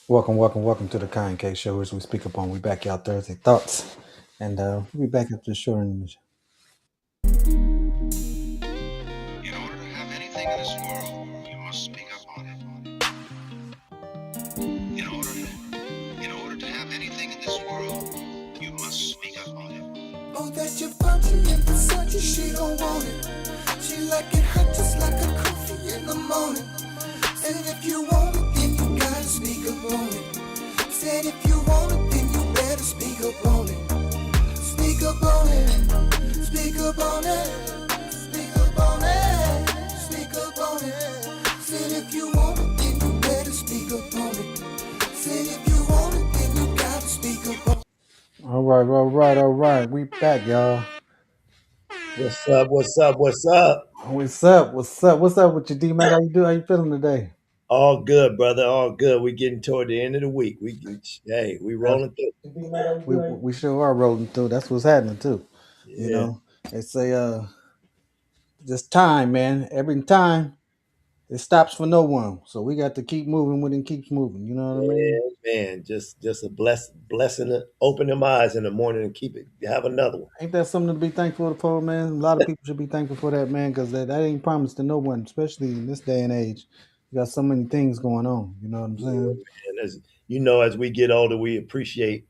Welcome, welcome, welcome to the Kind K Show. As we speak upon, we back out Thursday thoughts, and we'll be back after the short intermission. In order to have anything in this world, you must speak up on it. In order to have anything in this world, you must speak up on it. Oh, that your body and Versace, she don't want it. She like it hot just like a coffee in the morning. Said if you want it, then you gotta speak up on it. Said if you want it, then you better speak up on it. Speak up on it. Speak up on it. Speak up on it. Speak up on it. Said if you want it, then you better speak up on it. Said if you want it, then you gotta speak up on it. All right, all right, all right. We back, y'all. What's up? What's up? What's up? What's up? What's up? What's up with you, D Mac? How you doing? How you feeling today? All good, brother. All good. We getting toward the end of the week. We That's, rolling through. we sure are rolling through. That's what's happening too. You Yeah, know, they say just time, man. Every time it stops for no one, so we got to keep moving when it keeps moving. You know what I mean? yeah, man. Just a blessing to open them eyes in the morning and keep it. Have another one. Ain't that something to be thankful for, man? A lot of people should be thankful for that, man, because that ain't promised to no one, especially in this day and age. You got so many things going on. You know what I'm Yeah, saying? man. As we get older, we appreciate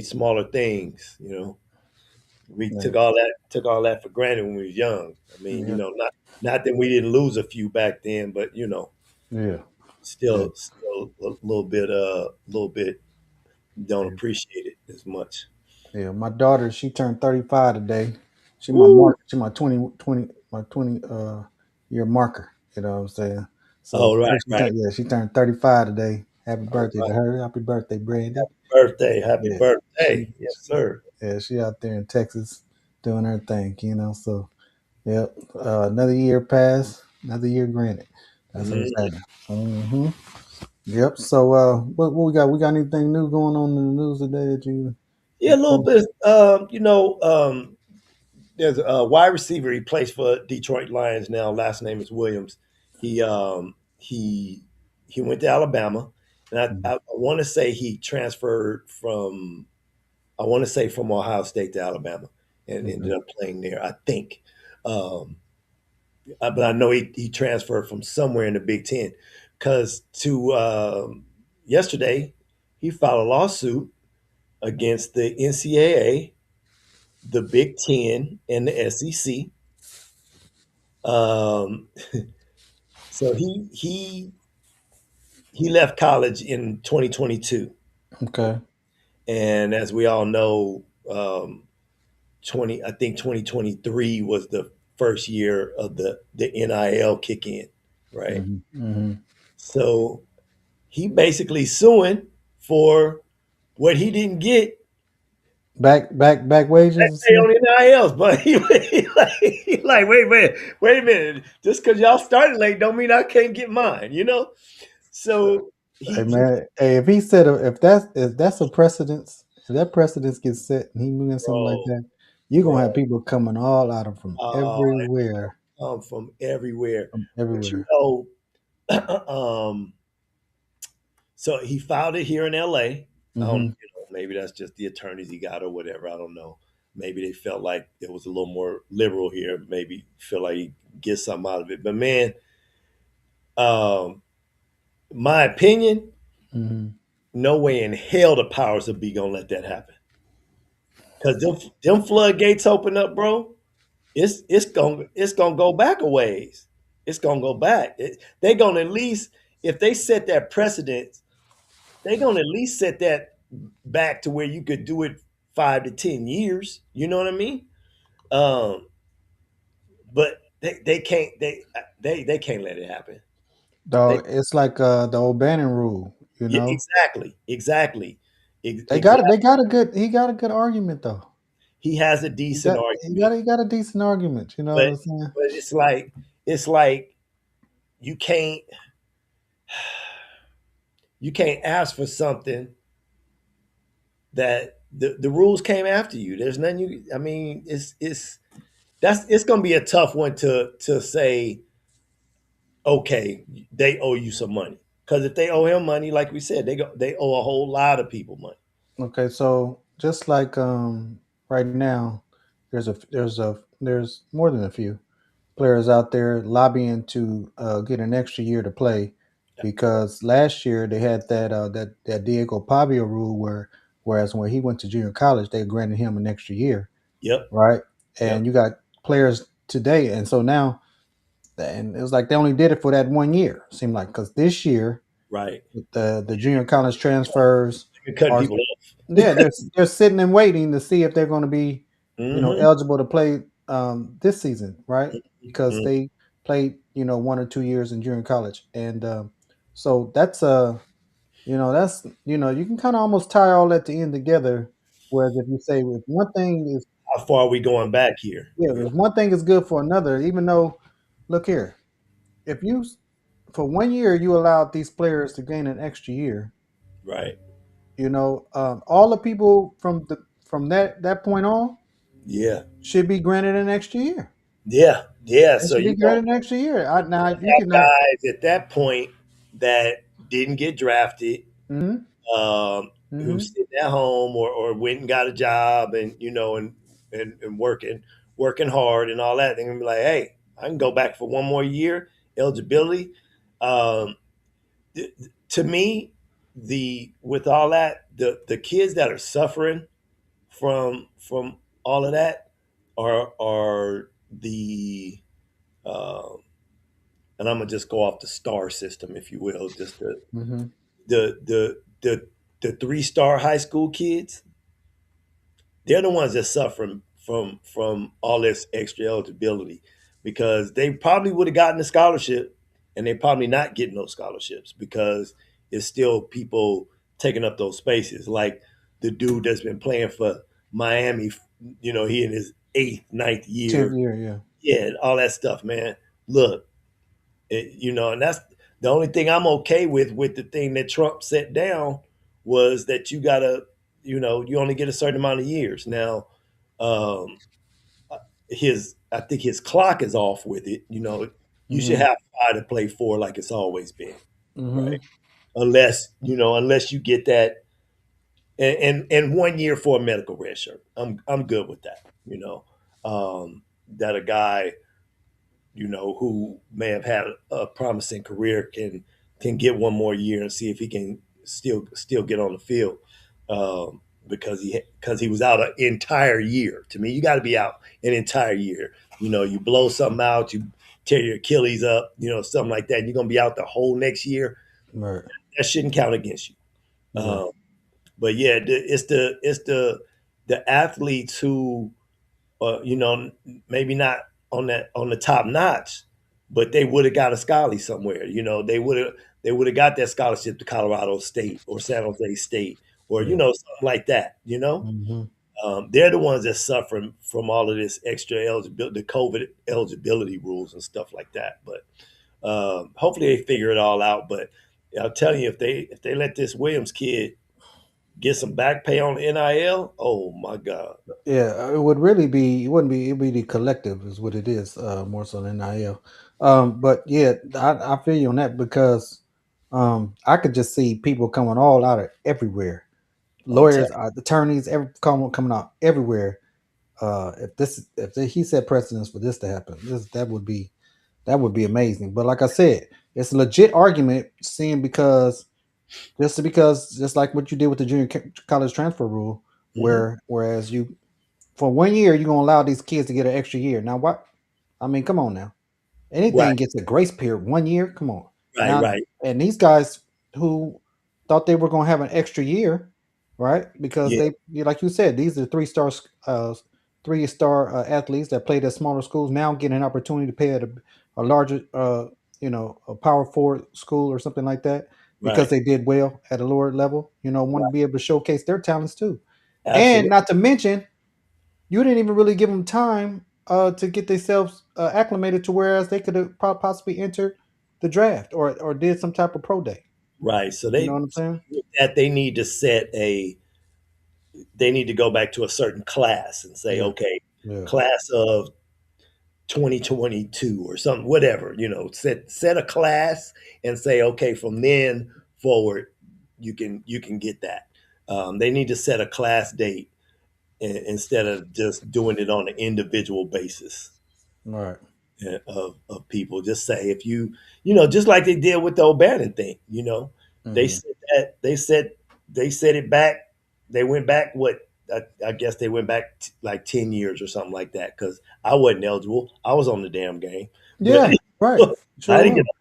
smaller things. We Yeah, took all that for granted when we was young. I mean, yeah, not that we didn't lose a few back then, but yeah, yeah. still a little bit don't appreciate it as much. Yeah. My daughter, she turned 35 today. She my Woo! mark. She my 20 year marker. You know what I'm saying? So Oh, right, right, she turned 35 today. Happy all birthday to right. her. Happy birthday, Brandy. Birthday, happy Yeah, birthday, she, yes, sir. yeah, she out there in Texas doing her thing. So. Yep. Another year passed. Another year granted. That's what's Mhm. happening. hmm Yep. So, what we got? We got anything new going on in the news today that you? Yeah, a little bit. There's a wide receiver he plays for Detroit Lions now. Last name is Williams. He um, he he went to Alabama, and I want to say he transferred from Ohio State to Alabama and ended Okay. up playing there. I think. Um, but I know he transferred from somewhere in the Big Ten because to yesterday he filed a lawsuit against the NCAA, the Big Ten, and the SEC. Um, so he left college in 2022, Okay. and as we all know, 2023 was the first year of the NIL kick in, right? Hmm. So he basically suing for what he didn't get Back wages. pay on NILs, but he like, wait a minute. Just because y'all started late don't mean I can't get mine. So Hey he man. Hey, if that's a precedence, if that precedence gets set and he doing something like bro, that, you're gonna have bro, people coming all out of from it's everywhere, come from everywhere. from But everywhere. um, so he filed it here in LA. I don't, Hmm. maybe that's just the attorneys he got or whatever. I don't know. Maybe they felt like it was a little more liberal here. Maybe feel like he gets something out of it. But man, um, my opinion, Hmm. no way in hell the powers that be gonna let that happen. Cause them floodgates open up, bro. It's gonna go back a ways. It's gonna go back. They gonna at least if they set that precedent, they gonna at least set that back to where you could do it 5 to 10 years. You know what I mean? Um, but they can't they can't let it happen. They Dog, it's like the old Bannon rule. You Yeah, know, exactly, they exactly. got a good. He got a good argument though. He has a decent argument, He got a decent argument. You know what but I'm saying? but it's like you can't you can't ask for something that the rules came after you. There's nothing you. I mean, it's gonna be a tough one to say. Okay, they owe you some money. Because if they owe him money, like we said, they owe a whole lot of people money. Okay, so just like right now, there's more than a few players out there lobbying to get an extra year to play because last year they had that Diego Pavia rule whereas when he went to junior college they granted him an extra year, Yep, right? yep, And you got players today, and so now and it was like they only did it for that 1 year. Seemed like because this year right. the junior college transfers You're cutting are people off. yeah, they're sitting and waiting to see if they're going to be, Hmm. eligible to play this season, right? Because Hmm. they played, 1 or 2 years in junior college, and so that's you can kind of almost tie all that to end together. Whereas if you say if one thing is How far are we going back here? yeah, if one thing is good for another, even though look here, if you for 1 year you allowed these players to gain an extra year, Right. all the people from that point on Yeah. should be granted an extra year. Yeah. Yeah. They So should be you gonna granted an extra year. Now you have can have. guys at that point that didn't get drafted, Hmm. who Hmm. sitting at home or went and got a job and and working hard and all that. They're gonna be like, hey, I can go back for one more year eligibility. Um, to me, the with all that, the kids that are suffering from all of that are the uh, and I'm gonna just go off the star system, if you will, just Hmm. the the the the 3-star high school kids. They're the ones that suffer from all this extra eligibility because they probably would have gotten a scholarship, and they're probably not getting those scholarships because it's still people taking up those spaces. Like the dude that's been playing for Miami, he in his eighth, ninth 10th year, year, yeah. yeah, and all that stuff, man. Look, and that's the only thing I'm okay with the thing that Trump set down was that you only get a certain amount of years. Now, um, his I think his clock is off with it. You should Hmm. have 5 to play 4 like it's always been, right? Hmm. Unless you get that and 1 year for a medical red shirt. I'm good with that. That a guy who may have had a promising career can get one more year and see if he can still get on the field, because he was out an entire year. To me, you got to be out an entire year. You blow something out, you tear your Achilles up, something like that. And you're gonna be out the whole next year. Right. That shouldn't count against you. Yeah. But yeah, it's the athletes who maybe not on the top notch, but they would have got a scholarship somewhere. They would have got that scholarship to Colorado State or San Jose State or Yeah. something like that. Hmm. They're the ones that suffer from all of this extra eligibility, the COVID eligibility rules and stuff like that. But hopefully they figure it all out. But I'll tell you, if they let this Williams kid get some back pay on NIL, oh my God. Yeah, it wouldn't be, it'd be the collective is what it is, more so than NIL. But yeah, I feel you on that because I could just see people coming all out of everywhere. I'm telling Lawyers, attorneys, coming out everywhere. He set precedence for this to happen, that would be amazing. But like I said, it's a legit argument, seeing because just like what you did with the college transfer rule, you. whereas you for 1 year you're gonna allow these kids to get an extra year. Now what? I mean, come on now. Right, Anything gets a grace period. 1 year, come on. right, Now, right. and these guys who thought they were gonna have an extra year, right? Because Yeah, like you said, these are 3-star athletes that played at smaller schools now get an opportunity to play at a larger, a power forward school or something like that because right, they did well at a lower level. Want to right. be able to showcase their talents too, and Absolutely. not to mention you didn't even really give them time to get themselves acclimated to whereas they could have possibly entered the draft or did some type of pro day. Right. So You know what I'm saying? they need to they need to go back to a certain class and say, Yeah, okay, yeah. class of 2022 or something, whatever, set a class and say, okay, from then forward, you can get that. They need to set a class date instead of just doing it on an individual basis Right. of people. Just say if just like they did with the O'Bannon thing. They Hmm. said that they said it back. They went back what I guess they went back like 10 years or something like that because I wasn't eligible. I was on the damn game, but Yeah. Right. I Sure didn't get. was.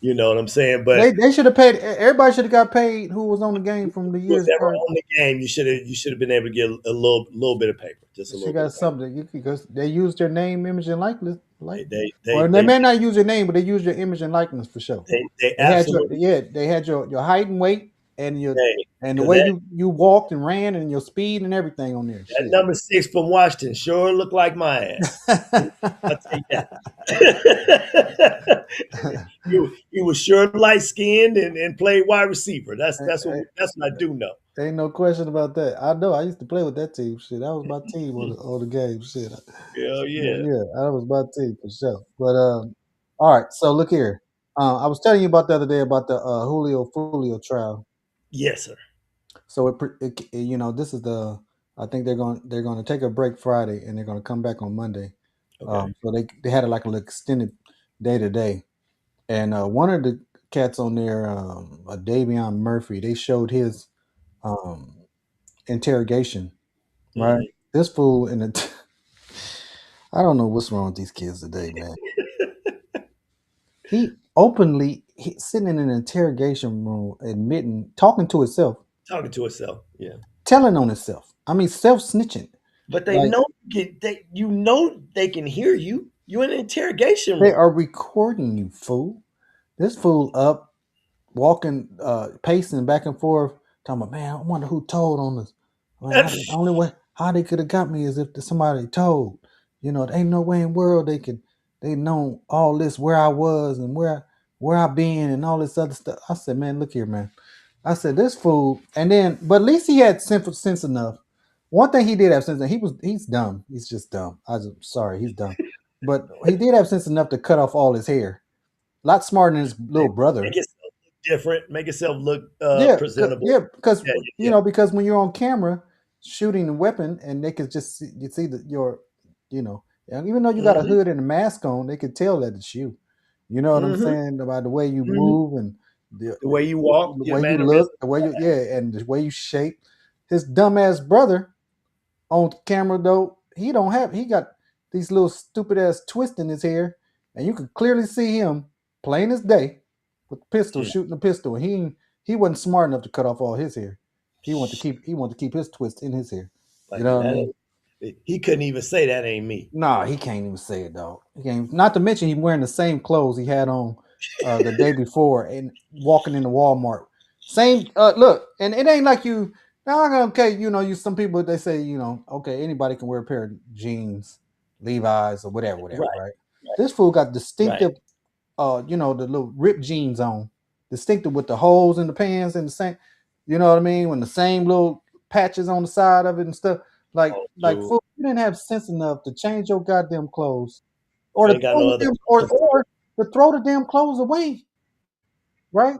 You know what I'm saying? But They should have paid. Everybody should have got paid who was on the game if from the you was years ever prior. on the game, you should have been able to get a little bit of paper, just a She little bit got of paper. something because they used their name, image, and likeness. Like, They or they they may not use your name, but they use your image and likeness for sure. they They had your absolutely they had your height and weight and your and the because way you walked and ran and your speed and everything on there. that Shit. number 6 from Washington sure looked like my ass. I'll tell you that. he was sure light skinned and played wide receiver. That's what I do know. Ain't no question about that. I know. I used to play with that team. Shit, that was my team on the game. Shit, Hell yeah. yeah, that was my team for sure. But all right. So look here. I was telling you about the other day about the Julio Fulio trial. Yes, sir. So this is the. I think they're going to take a break Friday and they're going to come back on Monday. Okay. So they had like a little extended day to day, and one of the cats on there, Davion Murphy, they showed his um interrogation. Right, Hmm. this fool in the. I don't know what's wrong with these kids today, man. He openly sitting in an interrogation room, admitting, talking to himself, Talking to herself. Yeah. telling on himself. I mean, self snitching. But they Like know they can hear you. You in an interrogation they room. are recording you, fool. This fool up, walking, pacing back and forth, talking about, man, I wonder who told on us. Man, the only way how they could have got me is if somebody told. There ain't no way in the world they know all this where I was and where I been and all this other stuff. I said, man, look here, man. I said this fool, and then, but at least he had sense enough. One thing he did have sense. He's dumb. He's just dumb. Sorry, he's dumb. But he did have sense enough to cut off all his hair. A lot smarter than his little Make brother. yourself look different. Make yourself look presentable. Yeah, because Yeah, yeah, because when you're on camera shooting a weapon and they could just see, you see that and even though you yeah. got a Hmm. hood and a mask on, they could tell that it's you. You know what I'm Hmm. saying about the way you Hmm. move and the, The the, way you walk, the your way you mannerisms. look, the way you and the way you shape. His dumbass brother on camera though, he got these little stupid ass twists in his hair, and you could clearly see him plain as day with the pistol Mm. shooting a pistol. He wasn't smart enough to cut off all his hair. He wanted to keep his twist in his hair. You Like know what I that mean? ain't. He couldn't even say that ain't me. Nah, he can't even say it, dog. He can't. Not to mention he wearing the same clothes he had on the day before and walking into Walmart. Same look, and it ain't like you. Now, okay, you some people they say okay, anybody can wear a pair of jeans, Levi's or whatever, Right, right? This fool got right. distinctive, the little ripped jeans on, distinctive with the holes in the pants and the same, you know what I mean, when the same little patches on the side of it and stuff. Like, Oh, like, dude, fool, you didn't have sense enough to change your goddamn clothes, or you to ain't got throw no the other damn, clothes. or to throw the damn clothes away, right?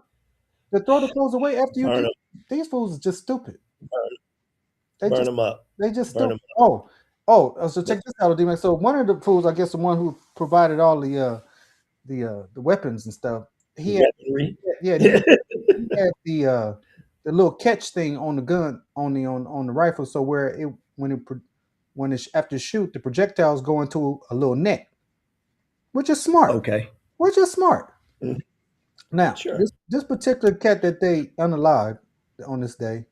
To throw the clothes away after you Burn did. them, These fools is just stupid. burn, They burn just them up, they just burn stupid. them up. So But check this out, D-Man. So one of the fools, I guess the one who provided all the weapons and stuff, the he had weaponry. yeah, he had the little catch thing on the gun on the rifle, so where it when it pro- when it's after shoot the projectiles go into a little net, which is smart. Okay. Which is smart. Mm, Now, sure. this particular cat that they unalived on this day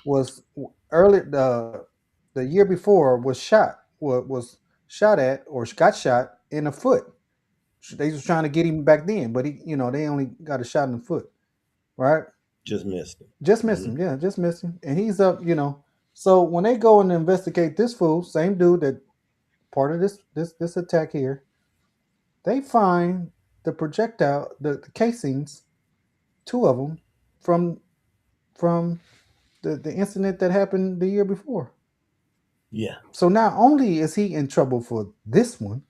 was early the year before was shot at or got shot in the foot. They was trying to get him back then, but they only got a shot in the foot, right? Just missed Just it. missed him, yeah, just missed him, and he's up. So when they go and investigate this fool, same dude that part of this attack here, they find the projectile, the casings, two of them from from the incident that happened the year before. Yeah. So not only is he in trouble for this one,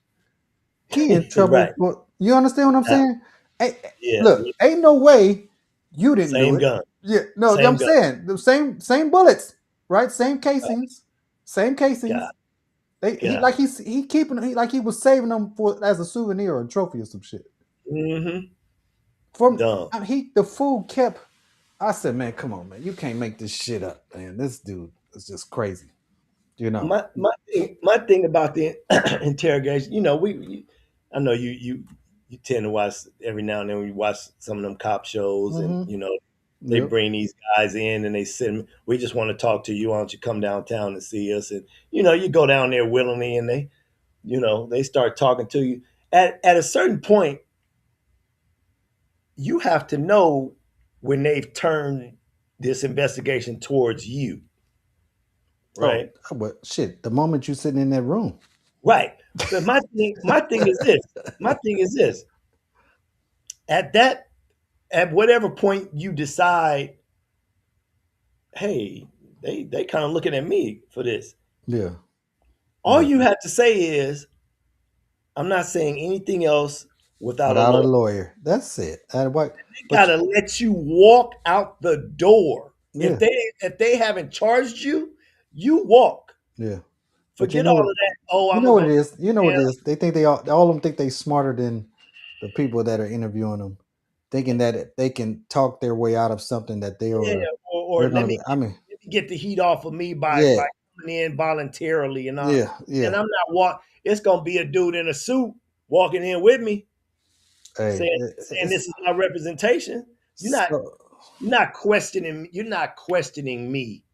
he in trouble. Right. For, you understand what I'm Uh, saying? Hey, yeah. look, ain't no way you didn't do Same it. gun. Yeah, no, I'm Same gun. saying the same bullets, right? Same Uh, casings, same God. casings. He God. like he keeping he like he was saving them for as a souvenir or a trophy or some shit. Mm-hmm. From Dumb. he the fool kept. I said, man, come on, man, you can't make this shit up, man. This dude is just crazy, you know. My thing about the interrogation, I know you tend to watch every now and then when you watch some of them cop shows, and Mm-hmm. they Yep. bring these guys in and they sit. We just want to talk to you. Why don't you come downtown and see us? And you go down there willingly, and they start talking to you. At a certain point, you have to know when they've turned this investigation towards you, Oh, right? but shit, the moment you sitting in that room. Right. But my thing is this. My thing is this. At that, at whatever point you decide, hey, they kind of looking at me for this. Yeah. All Yeah. you have to say is, I'm not saying anything else without a Without a lawyer. lawyer. That's it. And what They but gotta let you walk out the door. If yeah, they haven't charged you, you walk. yeah. But Forget all of that. Oh, you I'm know gonna what go it is. You know to what it jail. is. They think all of them think they smarter than the people that are interviewing them, thinking that they can talk their way out of something that Yeah, or they're let gonna me be. I get, mean, let me get the heat off of me by yeah, coming in voluntarily and all. yeah, And yeah. I'm not walk. It's gonna be a dude in a suit walking in with me Hey, saying this is my representation. You're not so you're not questioning me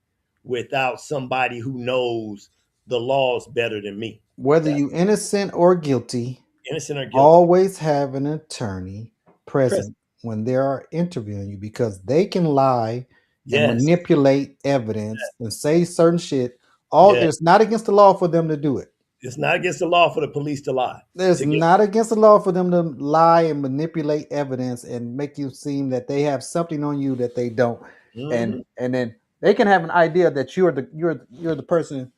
without somebody who knows the laws better than me. whether That's you innocent or guilty, innocent or guilty. always have an attorney Press. present when they are interviewing you because they can lie and Yes. manipulate evidence and say certain shit. All Yes. it's not against the law for them to do it. It's not against the law for the police to lie. It's To get not against the law for them to lie and manipulate evidence and make you seem that they have something on you that they don't. hmm And then they can have an idea that you're the person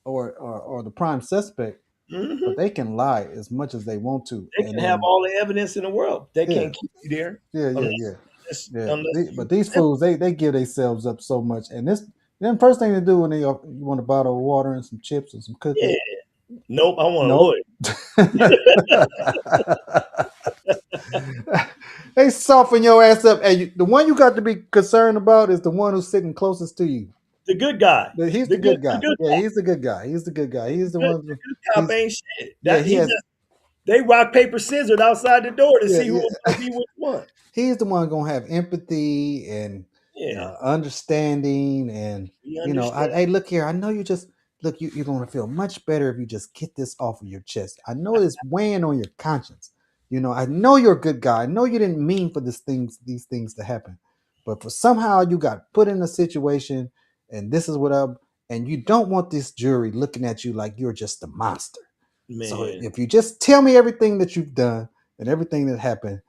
or the prime suspect, but hmm they can lie as much as they want to. They And can have then all the evidence in the world. They yeah, can't keep you there yeah, yeah, unless yeah. unless, Yeah, unless you but these consent. fools they give themselves up so much, and this then first thing they do when you want a bottle of water and some chips and some cookies. Yeah. Nope. I want a Nope. lawyer. They soften your ass up, and the one you got to be concerned about is the one who's sitting closest to you. The good guy. He's The the good good the guy. good Yeah, cop. he's the good guy. He's the good guy. He's the one. The good cop He's ain't shit. yeah. That He he has just they rock paper scissors outside the door to yeah see who was yeah. gonna be which one. He's the one gonna have empathy and Yeah. understanding and We understand. hey, look here, I know you just look you're gonna feel much better if you just get this off of your chest. I know it's weighing on your conscience. I know you're a good guy. I know you didn't mean for these things to happen, but for somehow you got put in a situation, and this is what up, and you don't want this jury looking at you like you're just a monster. So Man. if you just tell me everything that you've done and everything that happened,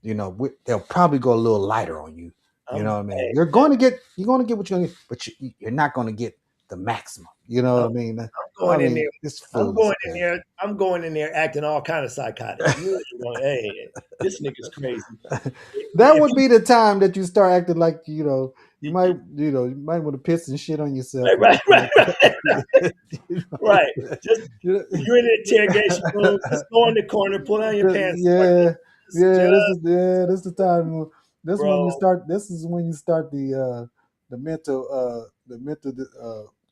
they'll probably go a little lighter on you. You know what I mean? Hey, You're going to get what you're going to get, but you're not going to get the maximum. You know what I'm, I mean? I'm I going in mean, there. this I'm fool is going in crazy. there. I'm going in there acting all kind of psychotic. Hey, this nigga's crazy. That If would be the time that you start acting like he, you might want to piss and shit on yourself right, or right, something right, like right, that. right. Just You you're in the interrogation room. know? Just go in the corner, pull down your pants, and start Yeah, this judge, this is the time. This when you bro, start. This is when you start the mental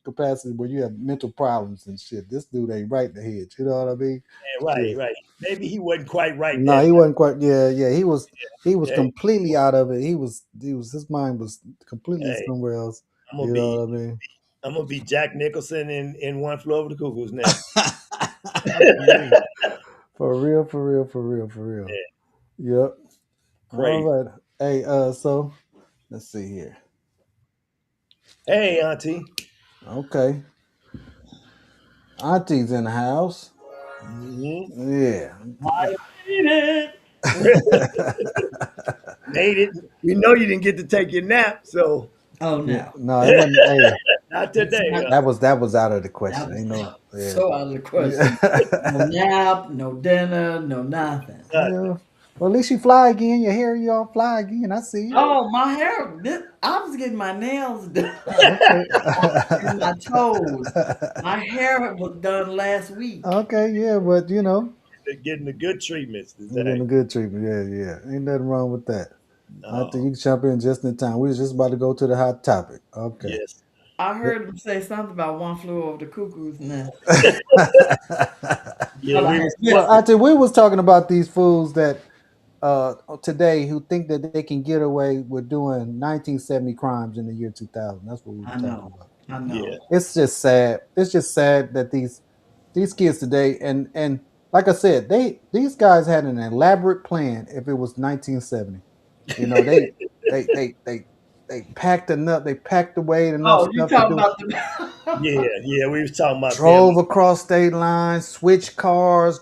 capacity where you have mental problems and shit. This dude ain't right in the head. You know what I mean? man, right, Shit. right. Maybe he wasn't quite right No, that he night. wasn't quite. Yeah, yeah. He was Hey, completely out of it. He was his mind was completely hey, somewhere else. I'm gonna You know be, what I mean? I'm gonna be Jack Nicholson in One Flew Over the Cuckoo's Nest. For real, for real, for real, for real, for real. Yeah, Yep. All crazy. right. Hey, so let's see here. Hey, Auntie. Okay. Auntie's in the house. Mm-hmm. Yeah. I made it. Made it. We know you didn't get to take your nap, so. Oh Yeah, no, no, it wasn't. Hey, Not it's today. not. that was out of the That question. was Ain't no, yeah, so out of the question. No yeah. nap, no dinner, no nothing. Nothing. Yeah. Well, at least you fly again. Your hair, you all fly again. I see it. Oh, my hair. I was getting my nails done Okay. and my toes. My hair was done last week. Okay, yeah, but They're getting the good treatments you're getting today. a good treatment. Yeah, yeah. Ain't nothing wrong with that. I think No. you can jump in just in time. We was just about to go to the hot topic. Okay. Yes. I heard them say something about one flew over the cuckoo's nest, Yeah, but I we had was Well, missed I it. think we was talking about these fools that today who think that they can get away with doing 1970 crimes in the year 2000. That's what we were I talking know. about. I yeah. know. It's just sad. It's just sad that these kids today and like I said, these guys had an elaborate plan if it was 1970. You know, they they they they packed enough, they packed away enough Oh, you stuff to talking do. about the? Yeah, yeah, we was talking about them. Drove across state lines, switched cars,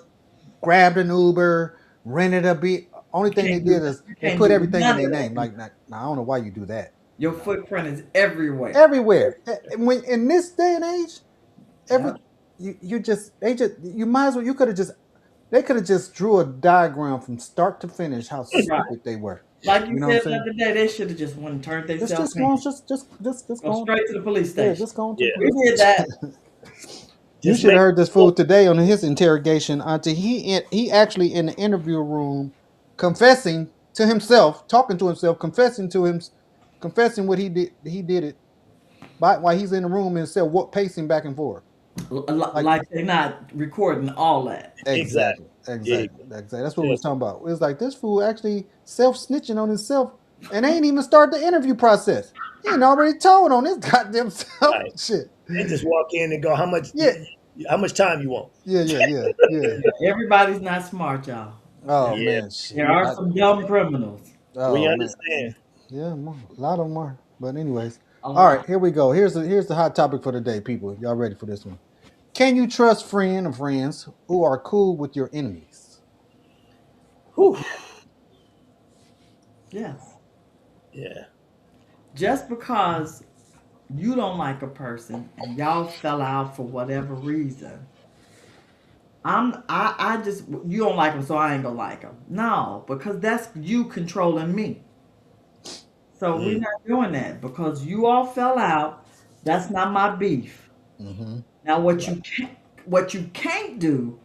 grabbed an Uber, rented a beat. Only You thing they can't do. did is You they can't put do everything in none their of name. that. Like, now, I don't know why you do that. Your You know, footprint is everywhere. everywhere. When in this day and age, every Yeah. you just they just you might as well you could have just they could have just drew a diagram from start to finish how Right. stupid they were. Like you You know what I'm said the saying? other day, they should have just went and turned themselves Just go on, in. just Go go on. straight to the police Yeah, station. just go on to the Yeah, We police did that. station. You just should make have heard this sure. fool today on his interrogation. Until he actually in the interview room confessing to himself, talking to himself, confessing to him, confessing what he did. He did it while he's in the room and said what pacing back and forth. Like Like they're not recording all that. exactly, Exactly. Yeah, exactly, exactly. That's what we was just talking about. It was like this fool actually self snitching on himself and ain't even start the interview process. He ain't already told on his goddamn self right. shit. They just walk in and go, Yeah, how much time you want? yeah, yeah, yeah, yeah. Yeah, everybody's not smart, y'all. Oh There, Yeah, man, shit. there are we some dumb criminals. we Oh man, understand. yeah, a lot of them are. But anyways, A all right, lot. here we go. Here's the hot topic for the day, people. Y'all ready for this one? Can you trust friend or friends who are cool with your enemies? Whew. Yes. Yeah. Just because you don't like a person and y'all fell out for whatever reason, I just you don't like them, so I ain't gonna like them. No, because that's you controlling me. So we're Mm, not doing that because you all fell out. That's not my beef. Mm-hmm. Now right. what you can't do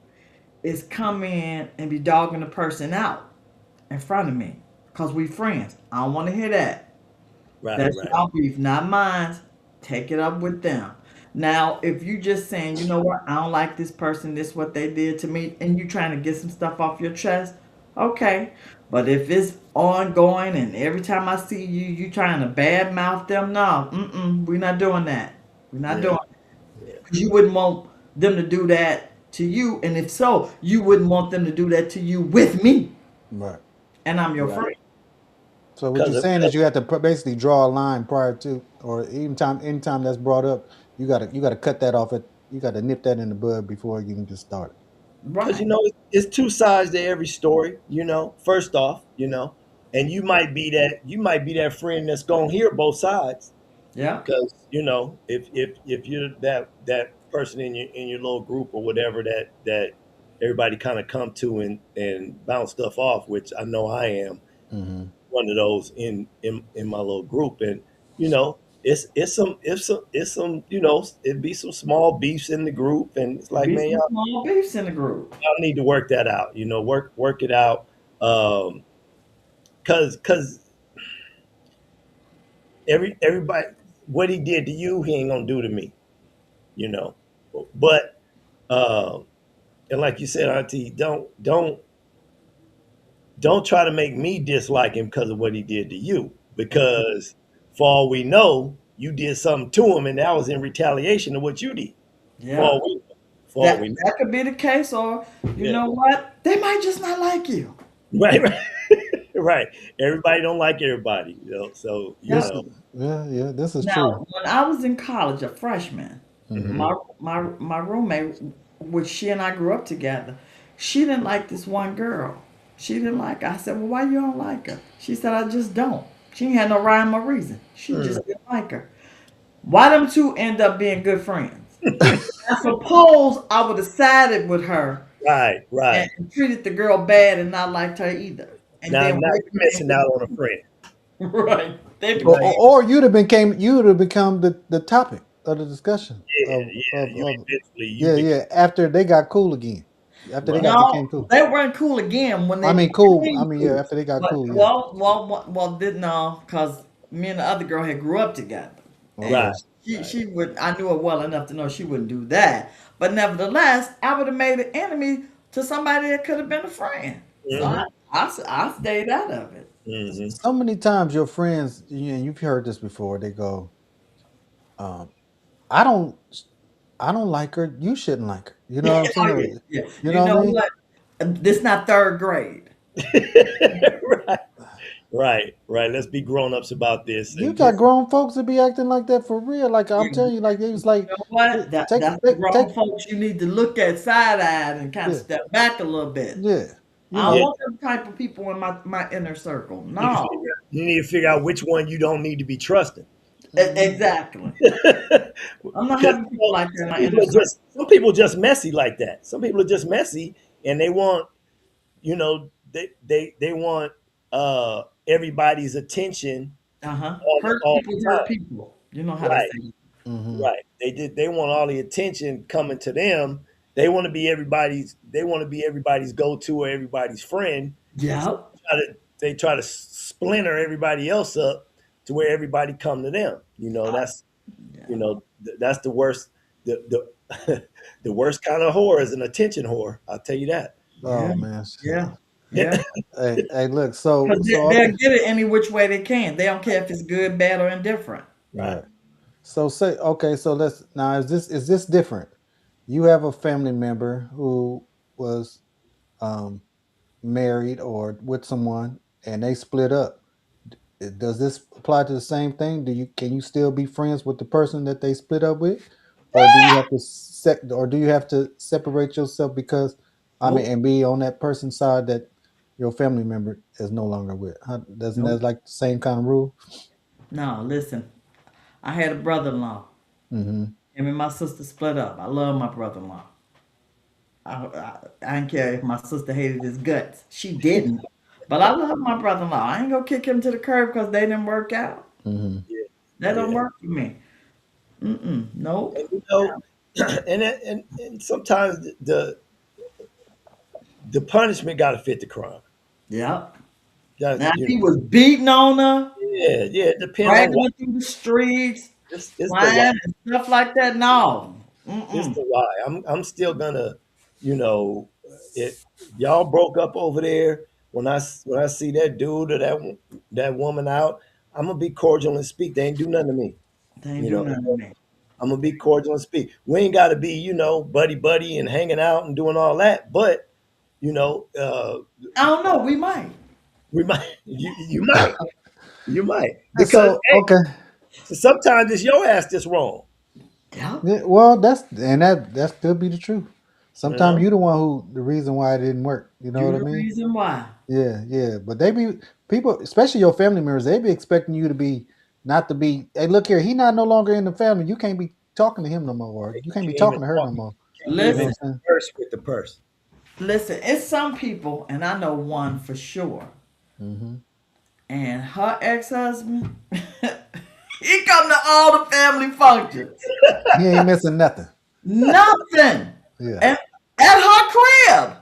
is come in and be dogging the person out in front of me because we friends. I don't want to hear that. Right. That's Right. y'all beef, not mine. Take it up with them. Now, if you just saying, you know what, I don't like this person, this what they did to me, and you trying to get some stuff off your chest, okay. But if it's ongoing and every time I see you, you trying to bad mouth them, no, we're not doing that. We're not Yeah. doing it. Because you wouldn't want them to do that to you, and if so, you wouldn't want them to do that to you with me, Right. and I'm your Right. friend. So what you're Because saying is you have to basically draw a line prior to, or anytime that's brought up, you gotta cut that off. You gotta nip that in the bud before you can just start. you Right. know it's two sides to every story. First off, and you might be that friend that's gonna hear both sides. Yeah. Because if you're that person in your little group or whatever that everybody kind of come to and bounce stuff off, which I know I am Mm-hmm. one of those in my little group. And it's some it'd be some small beefs in the group, and it's like, Be man, some small beefs in the group. y'all need to work that out. Work it out. Cause everybody, what he did to you, he ain't gonna do to me. You know, but um, and like you said, Auntie, don't try to make me dislike him because of what he did to you. Because for all we know, you did something to him, and that was in retaliation of what you did. For Yeah. all we, for all That we know. that could be the case, or you Yeah. know what? They might just not like you. Right. Right. Right. Everybody don't like everybody. So Yeah. Yeah, this is true. Now, when I was in college, a freshman, Mm-hmm. Mhm. my roommate, which she and I grew up together, she didn't like this one girl. She didn't like her. I said, "Well, why you don't like her?" She said, "I just don't." She ain't had no rhyme or reason. She Mm. just didn't like her. Why them two end up being good friends? I suppose I would have sided with her Right, right. and treated the girl bad and not liked her either. And Now, then now what you're became missing the out on a friend. right. They Now became You'd have become the topic of the discussion you of eventually you yeah, be yeah. After they got cool again, after they right. got no, became cool. they weren't cool again when I they mean, cool. I became mean, yeah. cool. After they got But cool, yeah. didn't know because me and the other girl had grew up together, Okay. and Right, right. she would I knew her well enough to know she wouldn't do that. But nevertheless, I would have made an enemy to somebody that could have been a friend. So Hmm. I stayed out of it. Hmm. So many times your friends, and you've heard this before. They go, um, "I don't, I don't like her. You shouldn't like her." You know what I'm saying? Oh Or, yeah, yeah. you You know what know I mean? what? This not third grade. Right, right, right. Let's be grown ups about this You and got just grown folks to be acting like that for real. Like I'm You telling you, like they was you like, know what? That's the take, grown folks you need to look at side eyed and kind of yeah, step back a little bit. yeah. You I don't yeah. know, want them type of people in my inner circle. You need to No, you need to figure out which one you don't need to be trusting. mhm. Exactly. I'm not Because having people like that in some my people inner are circle. just messy like that. Some people are just messy and they want they want everybody's attention Hurt all people the hurt time. people. You know how they Right, say. Mhm. right. They want all the attention coming to them. They want to be everybody's go to or everybody's friend. So Yep. they try to splinter everybody else up to where everybody come to them. Yeah. That's the worst. The the worst kind of whore is an attention whore. I'll tell you that. Yeah. Oh man, shit. Yeah. Yeah. Hey, look. Because Okay, they'll get it any which way they can. They don't care if it's good, bad, or indifferent. Right. right. So say okay. So let's now is this different? You have a family member who was um married or with someone, and they split up. Does this apply to the same thing? Can you still be friends with the person that they split up with, or do you have to separate yourself because I mean Nope. and be on that person's side that your family member is no longer with? Doesn't that Nope. like the same kind of rule? No, listen. I had a brother-in-law. Mm-hmm. Him and my sister split up. I love my brother-in-law. I didn't care if my sister hated his guts. She didn't. But I love my brother-in-law. I ain't gonna kick him to the curb because they didn't work out. Mm-hmm. Yeah. That don't Yeah. work for me. Mm-mm. Nope. And and sometimes the punishment got to fit the crime. Yep. Got Now if you he know. was beating on her, Yeah, yeah. It depends on dragging why. her through the streets, It's the why. crying and stuff like that, no. It's Mm-mm. the why. I'm still gonna, you know, it. Y'all broke up over there. When I see that dude or that woman out, I'm gonna be cordial and speak. They ain't do nothing to me. They ain't You do know, nothing to me. I'm gonna be cordial and speak. We ain't got to be, buddy buddy and hanging out and doing all that. But you know, I don't know. We might. we might, you might, And because so hey, okay, sometimes it's your ass that's wrong. Yep. yeah, well that could be the truth. You Sometimes know, you the one who the reason why it didn't work. You know You what I the mean? reason why. Yeah, yeah. But they be people, especially your family members, they be expecting you to be not to be. Hey, look here, he not no longer in the family. You can't be talking to him no more. Or you can't be can't even talking to her talk, no more. can't You know even Listen, what I'm saying? converse with the person. listen. It's some people, and I know one for sure. Mm-hmm. And her ex-husband, he come to all the family functions. He ain't missing nothing. Nothing. Yeah. And at her crib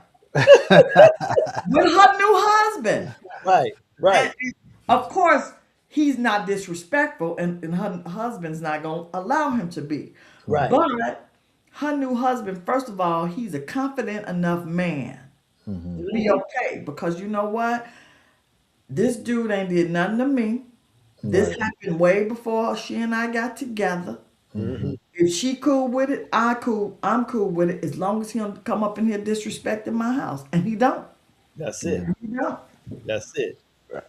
with her new husband. Right, right, And of course, he's not disrespectful, and her husband's not going to allow him to be. right. But her new husband, first of all, he's a confident enough man Mm-hmm. to be okay. Because you know what? This dude ain't did nothing to me. This Right. happened way before she and I got together. Mm-hmm. Hmm. If she cool with it, I'm cool with it. As long as he don't come up in here disrespecting my house, and he don't. That's Yeah. it. He don't. That's it.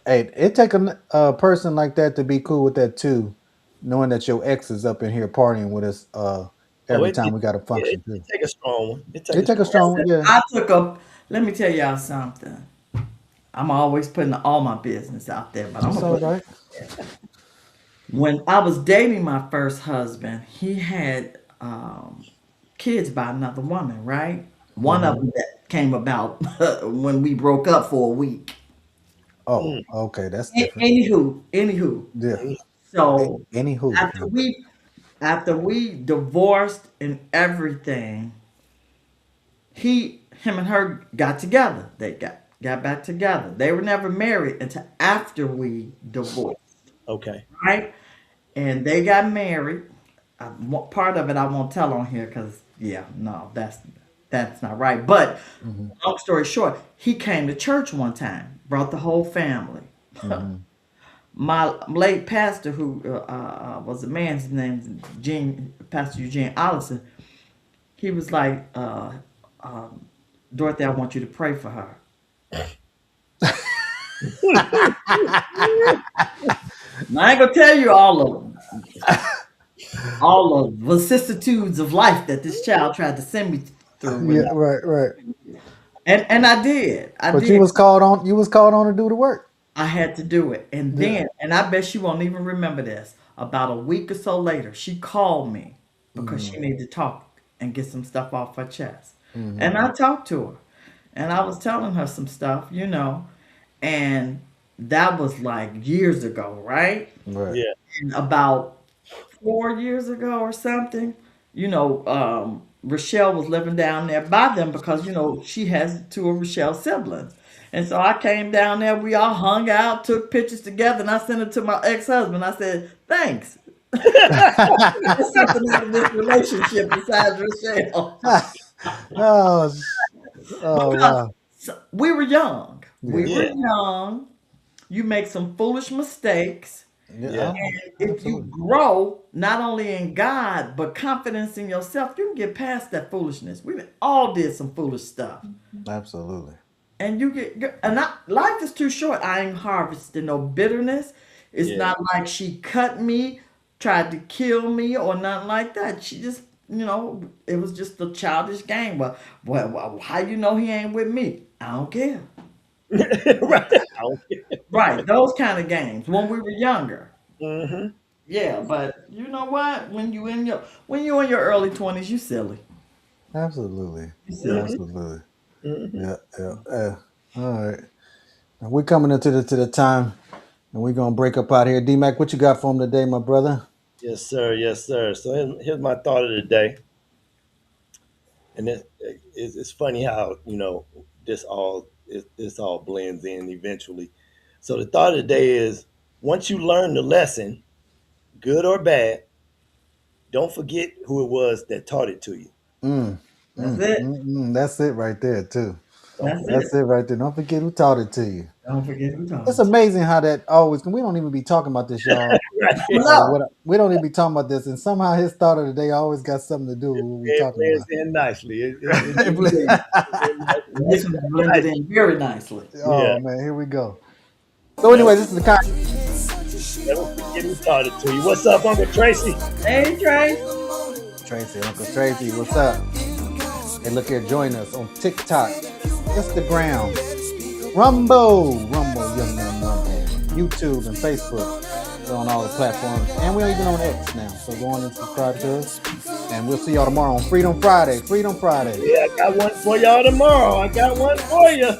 Hey, it take a person like that to be cool with that too, knowing that your ex is up in here partying with us Oh, every time we got a yeah, function it too. take a strong one. It take It a take a strong. strong one, yeah. I took a. Let me tell y'all something. I'm always putting all my business out there, but I'm That's gonna all put right. when I was dating my first husband, he had kids by another woman, right? One of Mm-hmm. them that came about when we broke up for a week. Oh, Mm, okay, that's different. Anywho. Yeah. mm. So Anywho, after we after we divorced and everything, him and her got together. They got back together. They were never married until after we divorced, Okay. right? And they got married. Part of it I won't tell on here because yeah, no, that's not right. But mm-hmm. long story short, he came to church one time, brought the whole family. Mm-hmm. My late pastor, who was a man, his name's Pastor Eugene Allison. He was like, Dorothy, I want you to pray for her. Now, I ain't gonna tell you all of vicissitudes of life that this child tried to send me through, Yeah, right, right. and I did, I But you did. was called on. You was called on to do the work. I had to do it, and Yeah. then, and I bet she won't even remember this. About a week or so later, she called me because Mm-hmm. she needed to talk and get some stuff off her chest, Mm-hmm. and I talked to her, and I was telling her some stuff, and that was like years ago, right? Right. Yeah. And about 4 years ago or something, Rochelle was living down there by them because, she has two of Rochelle's siblings. And so I came down there, we all hung out, took pictures together, and I sent it to my ex husband. I said, thanks. There's something out of this relationship besides Rochelle. oh, oh Because wow. we were young. We Yeah. were Yeah. young. You make some foolish mistakes. Yeah. Yeah. If you Absolutely. grow not only in God but confidence in yourself, you can get past that foolishness. We all did some foolish stuff, Absolutely. and life is too short. I ain't harvesting no bitterness. It's Yeah. not like she cut me, tried to kill me, or nothing like that. She just, it was just a childish game. Well, how you know he ain't with me? I don't care. Right. I don't care. Right, those kind of games when we were younger. Mm-hmm. Yeah, but you know what? When you in your early 20s, you silly. Absolutely. You silly. Mm-hmm. Absolutely. Mm-hmm. Yeah. Yeah. All right. Now we're coming into the time, and we're gonna break up out here. D Mac, what you got for him today, my brother? Yes, sir. Yes, sir. So here's my thought of the day, and it's funny how this all blends in eventually. So the thought of the day is: once you learn the lesson, good or bad, don't forget who it was that taught it to you. Mm, That's it. That's it right there too. Don't That's forget. it. That's it right there. Don't forget who taught it to you. Don't forget who told It's it. amazing how that always. We don't even be talking about this, y'all. Right. No. We don't even be talking about this, and somehow his thought of the day always got something to do with what we It talking about. blends in nicely. Indeed. In This one blended nicely. in very nicely. Yeah. Oh man, here we go. So Never, anyway, this is the kind. never forget who taught it to you. What's up, Uncle Tracy? Hey, Trey. Tracy, Uncle Tracy, what's up? Hey, look here, join us on TikTok, Instagram, Rumble, Young Man Rumble, YouTube and Facebook. We're on all the platforms, and we're even on X now. So go on and subscribe to us, and we'll see y'all tomorrow on Freedom Friday. Freedom Friday. Yeah, I got one for y'all tomorrow. I got one for you.